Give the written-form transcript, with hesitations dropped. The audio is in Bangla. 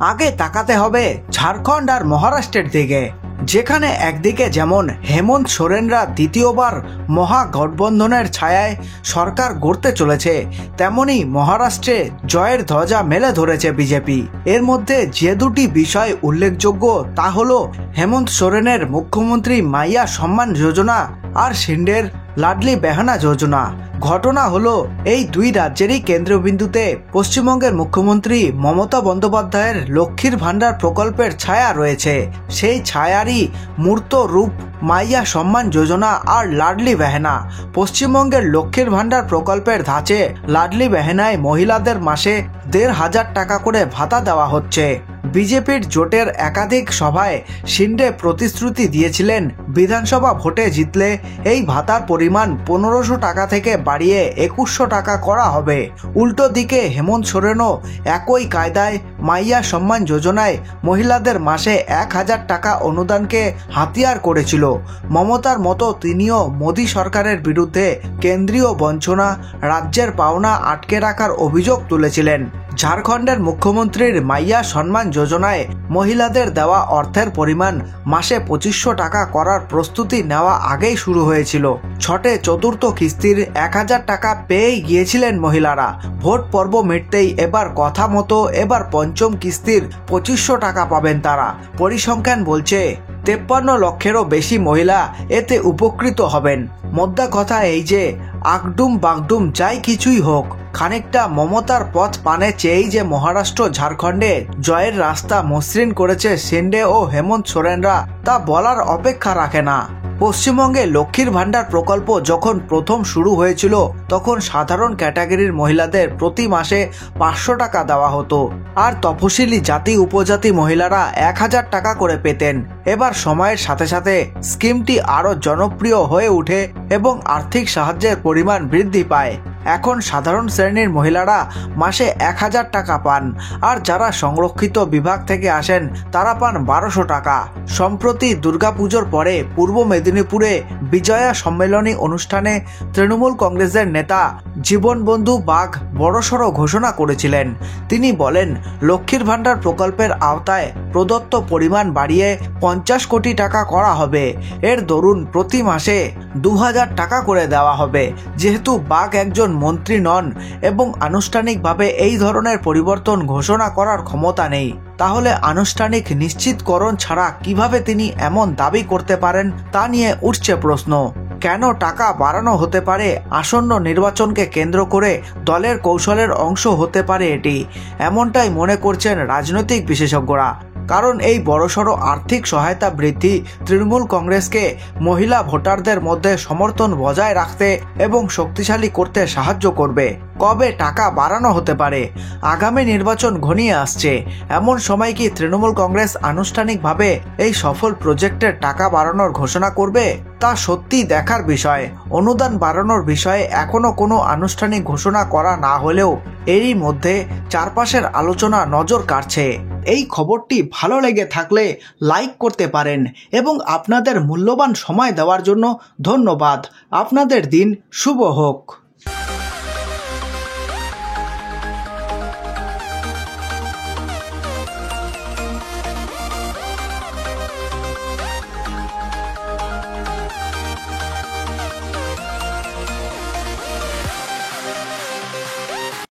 আগে তাকাতে হবে ঝাড়খণ্ড আর মহারাষ্ট্রের দিকে, যেখানে একদিকে যেমন হেমন্ত সোরেনরা দ্বিতীয়বার মহাগঠবন্ধনের ছায়ায় সরকার গড়তে চলেছে, তেমনি মহারাষ্ট্রে জয়ের ধ্বজা মেলে ধরেছে বিজেপি। এর মধ্যে যে দুটি বিষয় উল্লেখযোগ্য তা হলো হেমন্ত সোরেনের মুখ্যমন্ত্রী মাইয়া সম্মান যোজনা আর শিন্ডের লাডলি বেহানা যোজনা। ঘটনা হলো এই দুই রাজ্যেরই কেন্দ্রবিন্দুতে পশ্চিমবঙ্গের মুখ্যমন্ত্রী মমতা বন্দ্যোপাধ্যায়ের লক্ষ্মীর ভাণ্ডার প্রকল্পের ছায়া রয়েছে। সেই ছায়ারই মূর্ত রূপ মাইয়া সম্মান যোজনা আর লাডলি বেহানা। পশ্চিমবঙ্গের লক্ষ্মীর ভাণ্ডার প্রকল্পের ধাঁচে লাডলি বেহানায় মহিলাদের মাসে ১,৫০০ টাকা করে ভাতা দেওয়া হচ্ছে। বিজেপির জোটের একাধিক সভায় শিন্ডে প্রতিশ্রুতি দিয়েছিলেন বিধানসভা ভোটে জিতলে এই ভাতার পরিমাণ ১৫০০ টাকা থেকে বাড়িয়ে ২১০০ টাকা করা হবে। উল্টো দিকে হেমন্ত সোরেনও একই কায়দায় মাইয়া সম্মান যোজনায় মহিলাদের মাসে ১,০০০ টাকা অনুদানকে হাতিয়ার করেছিল। মমতার মতো তিনিও মোদী সরকারের বিরুদ্ধে কেন্দ্রীয় বঞ্চনা, রাজ্যের পাওনা আটকে রাখার অভিযোগ তুলেছিলেন। ঝাড়খণ্ডের মুখ্যমন্ত্রীর মাইয়া সম্মান যোজনায় মহিলাদের দেওয়া অর্থের পরিমাণ মাসে ২৫০০ টাকা করার প্রস্তুতি নেওয়া আগেই শুরু হয়েছিল। ছটে চতুর্থ কিস্তির ১,০০০ টাকা পেয়েই গিয়েছিলেন মহিলারা। ভোট পর্ব মিটতেই এবার কথা মতো এবার পঞ্চম কিস্তির ২৫০০ টাকা পাবেন তারা। পরিসংখ্যান বলছে ৫৩ লক্ষেরও বেশি মহিলা এতে উপকৃত হবেন। মোদ্দা কথা এই যে আগডুম বাগডুম যাই কিছুই হোক, খানিকটা মমতার পথ পানে চেয়েই যে মহারাষ্ট্র ঝাড়খণ্ডে জয়ের রাস্তা মসৃণ করেছে শিন্ডে ও হেমন্ত সোরেনরা, তা বলার অপেক্ষা রাখে না। পশ্চিমবঙ্গে লক্ষ্মীর ভাণ্ডার প্রকল্প যখন প্রথম শুরু হয়েছিল তখন সাধারণ ক্যাটাগরির মহিলাদের প্রতি মাসে ৫০০ টাকা দেওয়া হতো, আর তফসিলি জাতি উপজাতি মহিলারা ১,০০০ টাকা করে পেতেন। এবার সময়ের সাথে সাথে স্কিমটি আরও জনপ্রিয় হয়ে ওঠে এবং আর্থিক সাহায্যের পরিমাণ বৃদ্ধি পায়। এখন সাধারণ শ্রেণীর মহিলারা মাসে ১,০০০ টাকা পান, আর যারা সংরক্ষিত বিভাগ থেকে আসেন তারা পান ১২০০ টাকা। সম্প্রতি দুর্গাপুজোর পরে পূর্ব মেদিনীপুরে বিজয়া সম্মেলনী অনুষ্ঠানে তৃণমূল কংগ্রেসের নেতা জীবনবন্ধু বাঘ বড়সড় ঘোষণা করেছিলেন। তিনি বলেন, লক্ষ্মীর ভাণ্ডার প্রকল্পের আওতায় প্রদত্ত পরিমাণ বাড়িয়ে ৫০ কোটি টাকা করা হবে। এর দরুন প্রতি মাসে ২,০০০ টাকা করে দেওয়া হবে। যেহেতু বাঘ একজন মন্ত্রী নন এবং আনুষ্ঠানিকভাবে এই ধরনের পরিবর্তন ঘোষণা করার ক্ষমতা নেই, তাহলে আনুষ্ঠানিক নিশ্চিতকরণ ছাড়া কিভাবে তিনি এমন দাবি করতে পারেন তা নিয়ে উঠছে প্রশ্ন। কেন টাকা বাড়ানো হতে পারে? আসন্ন নির্বাচনকে কেন্দ্র করে দলের কৌশলের অংশ হতে পারে এটি, এমনটাই মনে করছেন রাজনৈতিক বিশেষজ্ঞরা। কারণ এই বড়সড় আর্থিক সহায়তা বৃদ্ধি তৃণমূল কংগ্রেসকে মহিলা ভোটারদের মধ্যে সমর্থন বজায় রাখতে এবং শক্তিশালী করতে সাহায্য করবে। কবে টাকা বাড়ানো হতে পারে? আগামী নির্বাচন ঘনিয়ে আসছে, এমন সময় কি তৃণমূল কংগ্রেস আনুষ্ঠানিকভাবে এই সফল প্রজেক্টের টাকা বাড়ানোর ঘোষণা করবে? তা সত্যি দেখার বিষয়। অনুদান বাড়ানোর বিষয়ে এখনো কোনো আনুষ্ঠানিক ঘোষণা করা না হলেও এরই মধ্যে চারপাশের আলোচনা নজর কাড়ছে। এই খবরটি ভালো লেগে থাকলে লাইক করতে পারেন এবং আপনাদের মূল্যবান সময় দেওয়ার জন্য ধন্যবাদ। আপনাদের দিন শুভ হোক।